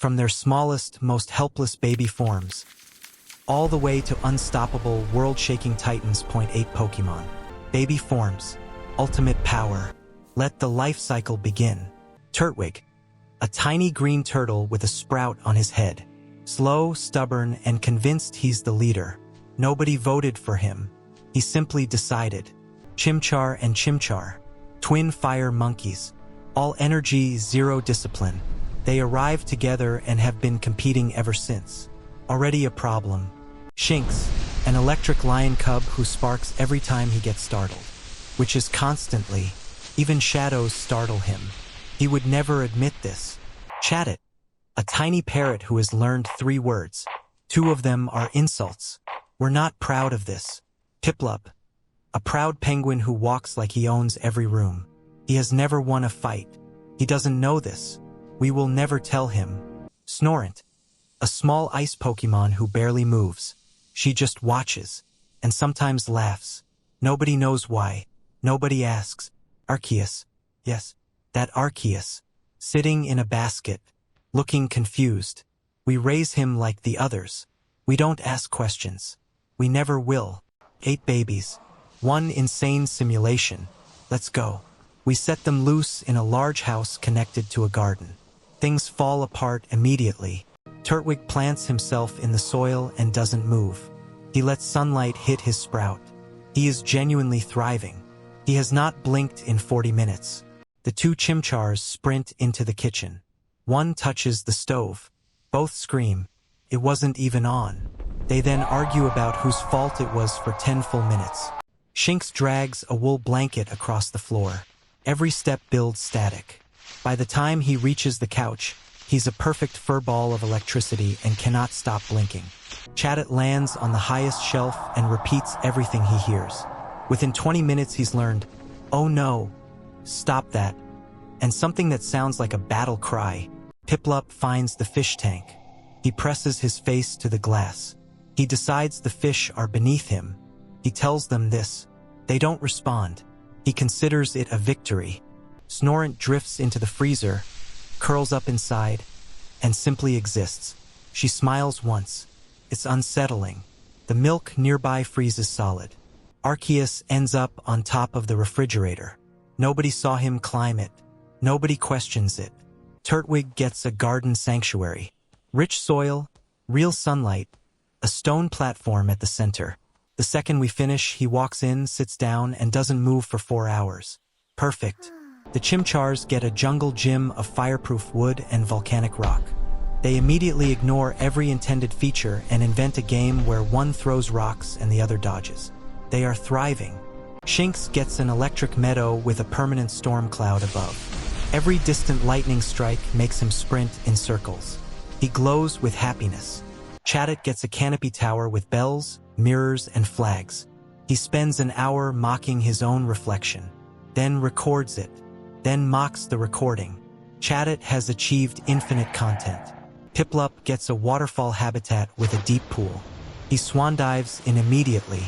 from their smallest, most helpless baby forms, all the way to unstoppable, world-shaking titans. 8 Pokémon. Baby forms. Ultimate power. Let the life cycle begin. Turtwig. A tiny green turtle with a sprout on his head. Slow, stubborn, and convinced he's the leader. Nobody voted for him. He simply decided. Chimchar and Chimchar. Twin fire monkeys. All energy, zero discipline. They arrived together and have been competing ever since. Already a problem. Shinx, an electric lion cub who sparks every time he gets startled. Which is constantly. Even shadows startle him. He would never admit this. Chatot, a tiny parrot who has learned 3 words. 2 of them are insults. We're not proud of this. Piplup, a proud penguin who walks like he owns every room. He has never won a fight. He doesn't know this. We will never tell him. Snorunt, a small ice Pokémon who barely moves. She just watches, and sometimes laughs. Nobody knows why. Nobody asks. Arceus. Yes, that Arceus. Sitting in a basket, looking confused. We raise him like the others. We don't ask questions. We never will. 8 babies. 1 insane simulation. Let's go. We set them loose in a large house connected to a garden. Things fall apart immediately. Turtwig plants himself in the soil and doesn't move. He lets sunlight hit his sprout. He is genuinely thriving. He has not blinked in 40 minutes. The 2 Chimchars sprint into the kitchen. 1 touches the stove. Both scream. It wasn't even on. They then argue about whose fault it was for 10 full minutes. Shinx drags a wool blanket across the floor. Every step builds static. By the time he reaches the couch, he's a perfect furball of electricity and cannot stop blinking. Chatot lands on the highest shelf and repeats everything he hears. Within 20 minutes he's learned, "Oh no, stop that," and something that sounds like a battle cry. Piplup finds the fish tank. He presses his face to the glass. He decides the fish are beneath him. He tells them this. They don't respond. He considers it a victory. Snorunt drifts into the freezer, curls up inside, and simply exists. She smiles once. It's unsettling. The milk nearby freezes solid. Arceus ends up on top of the refrigerator. Nobody saw him climb it. Nobody questions it. Turtwig gets a garden sanctuary. Rich soil, real sunlight, a stone platform at the center. The second we finish, he walks in, sits down, and doesn't move for 4 hours. Perfect. The Chimchars get a jungle gym of fireproof wood and volcanic rock. They immediately ignore every intended feature and invent a game where one throws rocks and the other dodges. They are thriving. Shinx gets an electric meadow with a permanent storm cloud above. Every distant lightning strike makes him sprint in circles. He glows with happiness. Chatot gets a canopy tower with bells, mirrors, and flags. He spends an hour mocking his own reflection, then records it, then mocks the recording. Chatot has achieved infinite content. Piplup gets a waterfall habitat with a deep pool. He swan dives in immediately.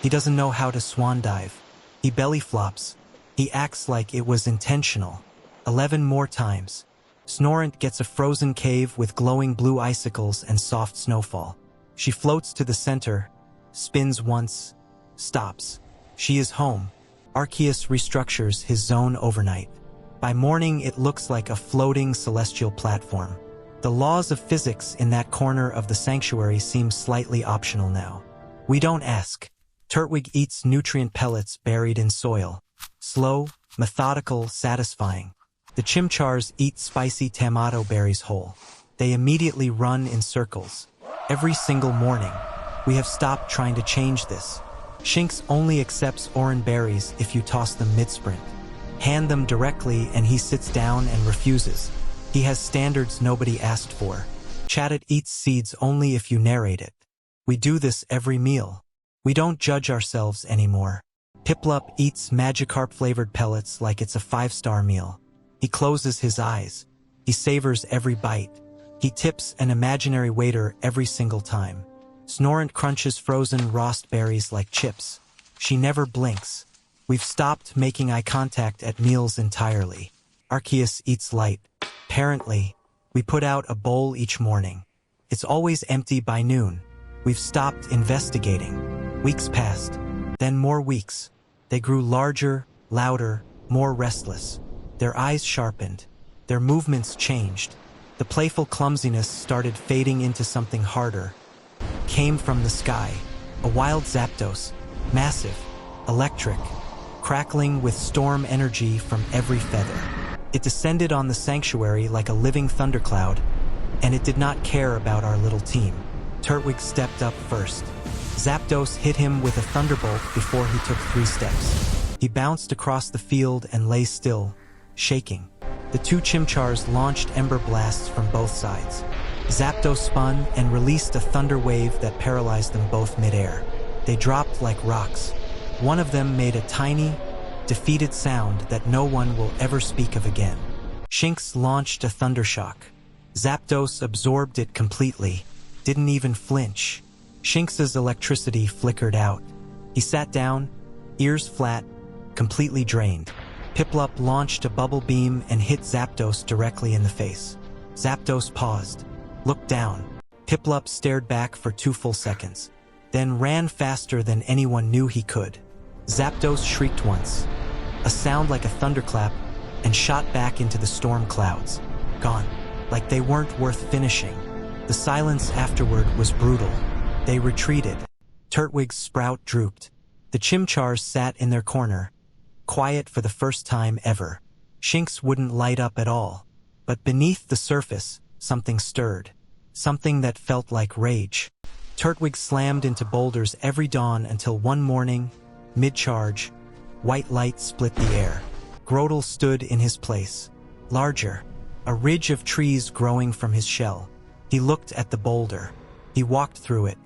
He doesn't know how to swan dive. He belly flops. He acts like it was intentional. 11 more times. Snorunt gets a frozen cave with glowing blue icicles and soft snowfall. She floats to the center, spins once, stops. She is home. Arceus restructures his zone overnight. By morning, it looks like a floating celestial platform. The laws of physics in that corner of the sanctuary seem slightly optional now. We don't ask. Turtwig eats nutrient pellets buried in soil. Slow, methodical, satisfying. The Chimchars eat spicy tomato berries whole. They immediately run in circles. Every single morning. We have stopped trying to change this. Shinx only accepts orange berries if you toss them mid-sprint. Hand them directly and he sits down and refuses. He has standards nobody asked for. Chatot eats seeds only if you narrate it. We do this every meal. We don't judge ourselves anymore. Piplup eats Magikarp-flavored pellets like it's a 5-star meal. He closes his eyes. He savors every bite. He tips an imaginary waiter every single time. Snorunt crunches frozen roast berries like chips. She never blinks. We've stopped making eye contact at meals entirely. Arceus eats light. Apparently, We put out a bowl each morning. It's always empty by noon. We've stopped investigating. Weeks passed. Then more weeks. They grew larger, louder, more restless. Their eyes sharpened. Their movements changed. The playful clumsiness started fading into something harder. Came from the sky. A wild Zapdos. Massive. Electric. Crackling with storm energy from every feather. It descended on the sanctuary like a living thundercloud, and it did not care about our little team. Turtwig stepped up first. Zapdos hit him with a thunderbolt before he took 3 steps. He bounced across the field and lay still, shaking. The 2 Chimchars launched ember blasts from both sides. Zapdos spun and released a thunder wave that paralyzed them both midair. They dropped like rocks. One of them made a tiny, defeated sound that no one will ever speak of again. Shinx launched a thundershock. Zapdos absorbed it completely, didn't even flinch. Shinx's electricity flickered out. He sat down, ears flat, completely drained. Piplup launched a bubble beam and hit Zapdos directly in the face. Zapdos paused, looked down. Piplup stared back for 2 full seconds, then ran faster than anyone knew he could. Zapdos shrieked once, a sound like a thunderclap, and shot back into the storm clouds. Gone, like they weren't worth finishing. The silence afterward was brutal. They retreated. Turtwig's sprout drooped. The Chimchars sat in their corner, quiet for the first time ever. Shinx wouldn't light up at all. But beneath the surface, something stirred. Something that felt like rage. Turtwig slammed into boulders every dawn until one morning, mid-charge, white light split the air. Grotle stood in his place, larger, a ridge of trees growing from his shell. He looked at the boulder. He walked through it.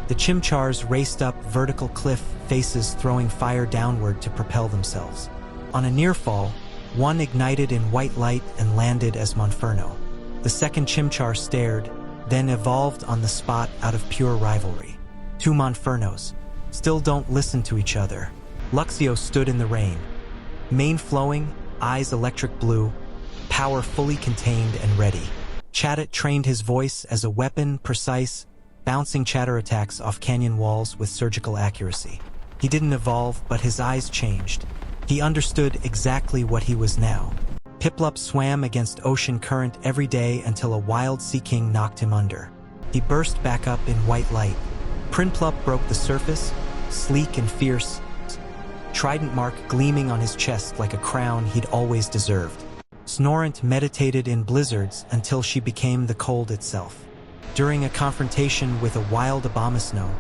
The Chimchars raced up vertical cliff faces, throwing fire downward to propel themselves. On a near fall, one ignited in white light and landed as Monferno. The second Chimchar stared, then evolved on the spot out of pure rivalry. 2 Monfernos. Still don't listen to each other. Luxio stood in the rain. Mane flowing, eyes electric blue, power fully contained and ready. Chatot trained his voice as a weapon, precise, bouncing chatter attacks off canyon walls with surgical accuracy. He didn't evolve, but his eyes changed. He understood exactly what he was now. Piplup swam against ocean current every day until a wild sea king knocked him under. He burst back up in white light. Prinplup broke the surface, sleek and fierce, trident mark gleaming on his chest like a crown he'd always deserved. Snorunt meditated in blizzards until she became the cold itself. During a confrontation with a wild Abomasnow,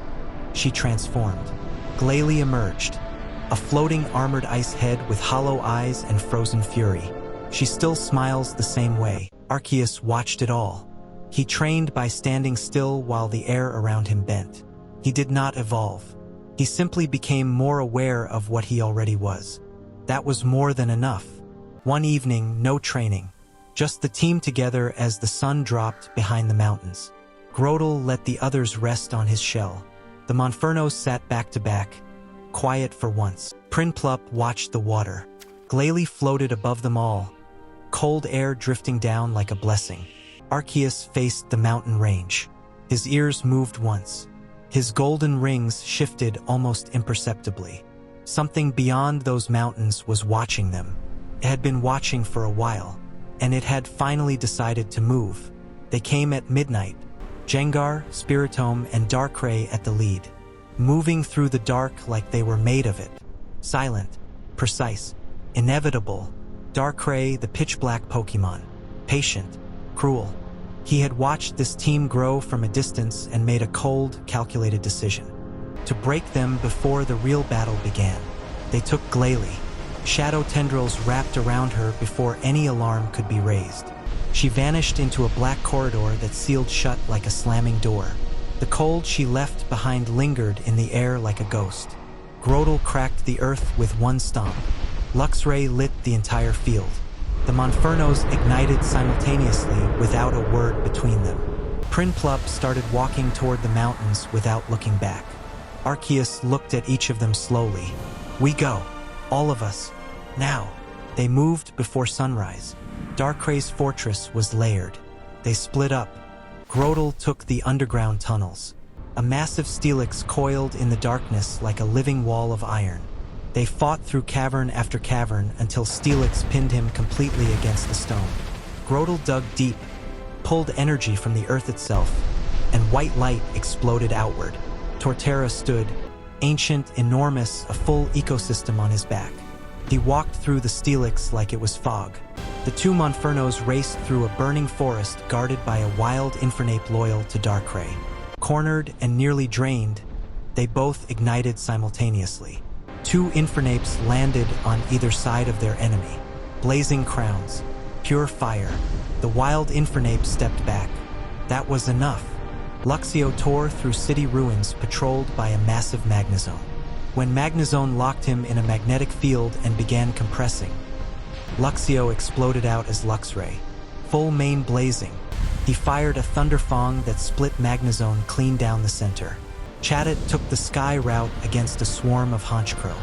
she transformed. Glalie emerged, a floating armored ice head with hollow eyes and frozen fury. She still smiles the same way. Arceus watched it all. He trained by standing still while the air around him bent. He did not evolve. He simply became more aware of what he already was. That was more than enough. One evening, no training. Just the team together as the sun dropped behind the mountains. Grotle let the others rest on his shell. The Monfernos sat back to back, quiet for once. Prinplup watched the water. Glalie floated above them all, cold air drifting down like a blessing. Arceus faced the mountain range. His ears moved once. His golden rings shifted almost imperceptibly. Something beyond those mountains was watching them. It had been watching for a while, and it had finally decided to move. They came at midnight. Gengar, Spiritomb, and Darkrai at the lead, moving through the dark like they were made of it. Silent, precise, inevitable. Darkrai, the pitch-black Pokémon. Patient, cruel. He had watched this team grow from a distance and made a cold, calculated decision. To break them before the real battle began. They took Glalie. Shadow tendrils wrapped around her before any alarm could be raised. She vanished into a black corridor that sealed shut like a slamming door. The cold she left behind lingered in the air like a ghost. Grotle cracked the earth with one stomp. Luxray lit the entire field. The Monfernos ignited simultaneously without a word between them. Prinplup started walking toward the mountains without looking back. Arceus looked at each of them slowly. "We go. All of us. Now." They moved before sunrise. Darkray's fortress was layered. They split up. Grotle took the underground tunnels. A massive Steelix coiled in the darkness like a living wall of iron. They fought through cavern after cavern until Steelix pinned him completely against the stone. Grotle dug deep, pulled energy from the earth itself, and white light exploded outward. Torterra stood, ancient, enormous, a full ecosystem on his back. He walked through the Steelix like it was fog. The two Monfernos raced through a burning forest guarded by a wild Infernape loyal to Darkrai. Cornered and nearly drained, they both ignited simultaneously. Two Infernapes landed on either side of their enemy. Blazing crowns, pure fire. The wild Infernape stepped back. That was enough. Luxio tore through city ruins patrolled by a massive Magnezone. When Magnezone locked him in a magnetic field and began compressing, Luxio exploded out as Luxray, full mane blazing. He fired a Thunderfang that split Magnezone clean down the center. Chatot took the sky route against a swarm of Honchkrow.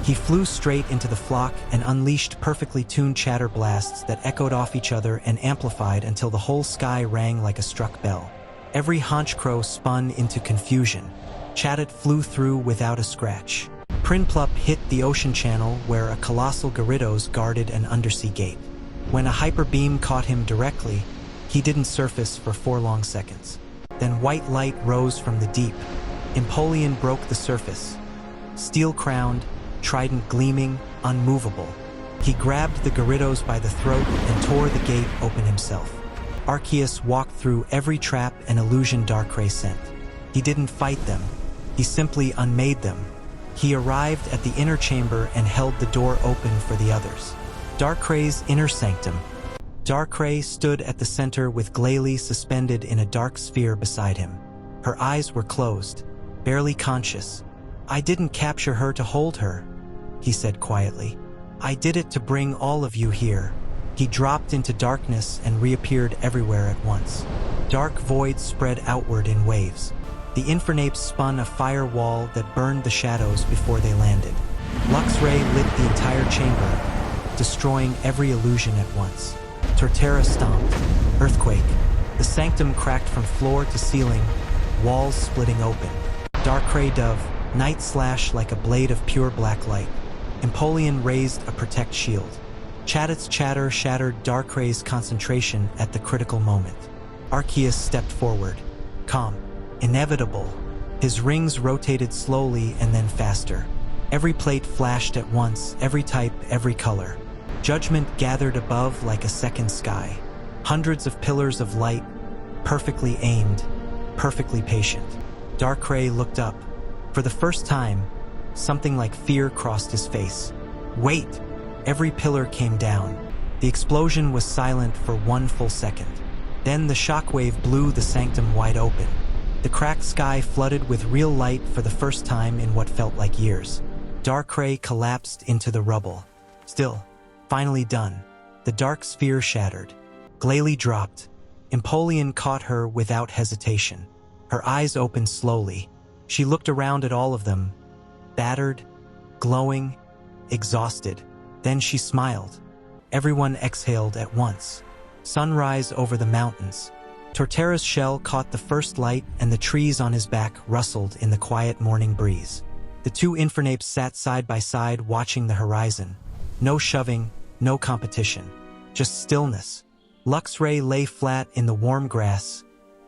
He flew straight into the flock and unleashed perfectly tuned chatter blasts that echoed off each other and amplified until the whole sky rang like a struck bell. Every Honchkrow spun into confusion. Chatot flew through without a scratch. Piplup hit the ocean channel where a colossal Gyarados guarded an undersea gate. When a hyper beam caught him directly, he didn't surface for 4 long seconds. Then white light rose from the deep. Empoleon broke the surface. Steel-crowned, trident gleaming, unmovable. He grabbed the Gyarados by the throat and tore the gate open himself. Arceus walked through every trap and illusion Darkrai sent. He didn't fight them. He simply unmade them. He arrived at the inner chamber and held the door open for the others. Darkrai's inner sanctum. Darkrai stood at the center with Glalie suspended in a dark sphere beside him. Her eyes were closed, barely conscious. "I didn't capture her to hold her," he said quietly. "I did it to bring all of you here." He dropped into darkness and reappeared everywhere at once. Dark voids spread outward in waves. The Infernapes spun a firewall that burned the shadows before they landed. Luxray lit the entire chamber, destroying every illusion at once. Torterra stomped. Earthquake. The sanctum cracked from floor to ceiling, walls splitting open. Darkrai dove, night slash like a blade of pure black light. Empoleon raised a protect shield. Chatot's chatter shattered Darkrai's concentration at the critical moment. Arceus stepped forward, calm, inevitable. His rings rotated slowly and then faster. Every plate flashed at once, every type, every color. Judgment gathered above like a second sky. Hundreds of pillars of light, perfectly aimed, perfectly patient. Darkrai looked up. For the first time, something like fear crossed his face. Wait! Every pillar came down. The explosion was silent for 1 full second. Then the shockwave blew the sanctum wide open. The cracked sky flooded with real light for the first time in what felt like years. Darkrai collapsed into the rubble. Still, finally done. The dark sphere shattered. Glalie dropped. Empoleon caught her without hesitation. Her eyes opened slowly. She looked around at all of them, battered, glowing, exhausted. Then she smiled. Everyone exhaled at once. Sunrise over the mountains. Torterra's shell caught the first light and the trees on his back rustled in the quiet morning breeze. The two Infernapes sat side by side watching the horizon. No shoving, no competition. Just stillness. Luxray lay flat in the warm grass,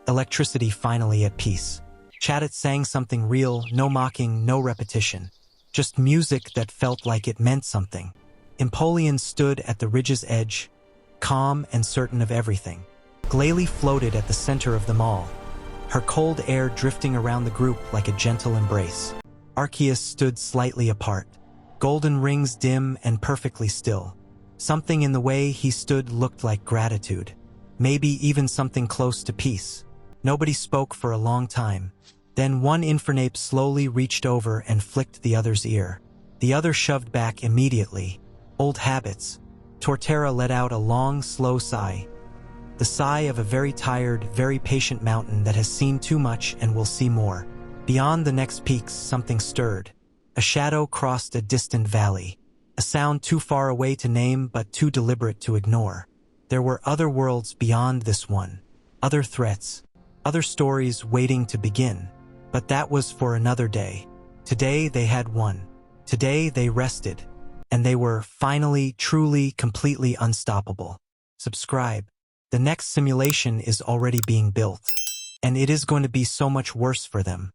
electricity finally at peace. Chatot sang something real, no mocking, no repetition. Just music that felt like it meant something. Empoleon stood at the ridge's edge, calm and certain of everything. Glalie floated at the center of them all, her cold air drifting around the group like a gentle embrace. Arceus stood slightly apart, golden rings dim and perfectly still. Something in the way he stood looked like gratitude, maybe even something close to peace. Nobody spoke for a long time. Then one Infernape slowly reached over and flicked the other's ear. The other shoved back immediately. Old habits. Torterra let out a long, slow sigh. The sigh of a very tired, very patient mountain that has seen too much and will see more. Beyond the next peaks, something stirred. A shadow crossed a distant valley. A sound too far away to name but too deliberate to ignore. There were other worlds beyond this one, other threats, other stories waiting to begin. But that was for another day. Today they had won. Today they rested. And they were finally, truly, completely unstoppable. Subscribe. The next simulation is already being built. And it is going to be so much worse for them.